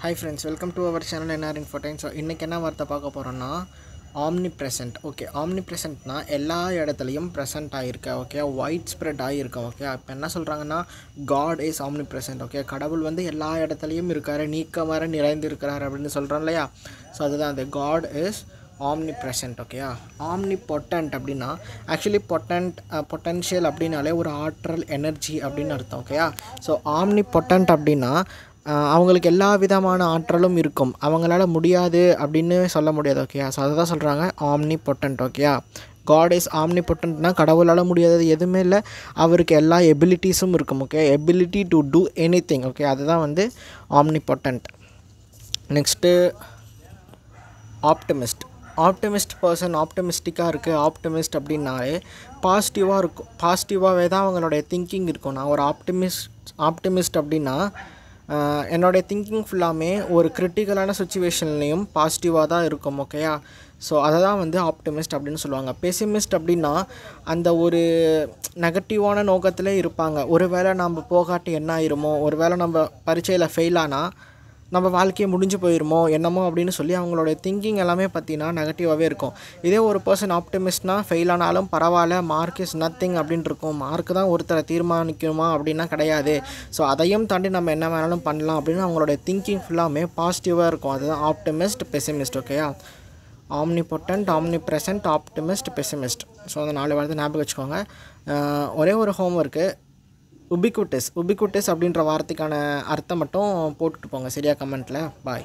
Hi friends, welcome to our channel NR Infotainment. So இன்னைக்கு என்ன வார்த்தை பார்க்க போறோம்னா omnipresent. ஓகே, omnipresentனா எல்லா இடத்துலயும் present ஆயிருக்கு. ஓகே, வைட் ஸ்ப்ரெட் ஆயிருக்கு. ஓகே, இப்போ என்ன சொல்றாங்கன்னா God is omnipresent. ஓகே, கடவுள் வந்து எல்லா இடத்துலயும் இருக்காரு, நீக்கமற நிறைந்து இருக்காரு அப்படினு சொல்றோம் இல்லையா? சோ அதுதான் அந்த God is omnipresent. ஓகேயா? omnipotent அப்படினா actually potential அப்படினாலே ஒரு ஆற்றல் எனர்ஜி அப்படினு அர்த்தம். ஓகேயா? சோ omnipotent அப்படினா அவங்களுக்கு எல்லா விதமான ஆற்றலும் இருக்கும், அவங்களால முடியாது அப்படின்னு சொல்ல முடியாது. ஓகேயா? ஸோ அதை தான் சொல்கிறாங்க omnipotent. ஓகேயா? God is omnipotent கடவுளால் முடியாதது எதுவுமே இல்லை, அவருக்கு எல்லா எபிலிட்டிஸும் இருக்கும். Okay, ability to do anything. Okay, அதுதான் வந்து omnipotent. நெக்ஸ்ட்டு ஆப்டிமிஸ்ட் பர்சன் ஆப்டிமிஸ்டிக்காக இருக்குது. ஆப்டிமிஸ்ட் அப்படின்னாலே பாசிட்டிவாக இருக்கும், பாசிட்டிவாகவே தான் அவங்களுடைய திங்கிங் இருக்கும். நான் ஒரு ஆப்டிமிஸ்ட் அப்படின்னா என்னுடைய திங்கிங் ஃபுல்லாமே ஒரு கிரிட்டிக்கலான சுச்சுவேஷன்லேயும் பாசிட்டிவாக தான் இருக்கும். ஓகேயா? ஸோ அதை தான் வந்து ஆப்டிமிஸ்ட் அப்படின்னு சொல்லுவாங்க. பெசிமிஸ்ட் அப்படின்னா அந்த ஒரு நெகட்டிவான நோக்கத்திலே இருப்பாங்க. ஒரு வேளை நம்ம போகாட்டி என்ன ஆயிருமோ, ஒரு வேளை நம்ம பரீட்சையில் ஃபெயில் ஆனால் நம்ம வாழ்க்கையை முடிஞ்சு போயிருமோ என்னமோ அப்படின்னு சொல்லி அவங்களுடைய திங்கிங் எல்லாமே பார்த்திங்கன்னா நெகட்டிவாகவே இருக்கும். இதே ஒரு பர்சன் ஆப்டிமிஸ்ட்னா ஃபெயில் ஆனாலும் பரவாயில்ல, மார்க் இஸ் நத்திங் அப்படின்ட்டு இருக்கும். மார்க்கு தான் ஒருத்தரை தீர்மானிக்கணுமா அப்படின்னா கிடையாது. ஸோ அதையும் தாண்டி நம்ம என்ன வேணாலும் பண்ணலாம் அப்படின்னு அவங்களுடைய திங்கிங் ஃபுல்லாமே பாசிட்டிவாக இருக்கும். அதுதான் ஆப்டிமிஸ்ட், பெசிமிஸ்ட். ஓகேயா? Omnipotent, omnipresent, optimist, pessimist. So அந்த 4 வார்த்தை ஞாபகம் வச்சுக்கோங்க. ஒரே ஒரு ஹோம்ஒர்க்கு, உபிகுட்டிஸ் அப்படின்ற வார்த்தைக்கான அர்த்தம் மட்டும் போட்டுட்டு போங்க சரியா கமெண்ட்டில். பாய்.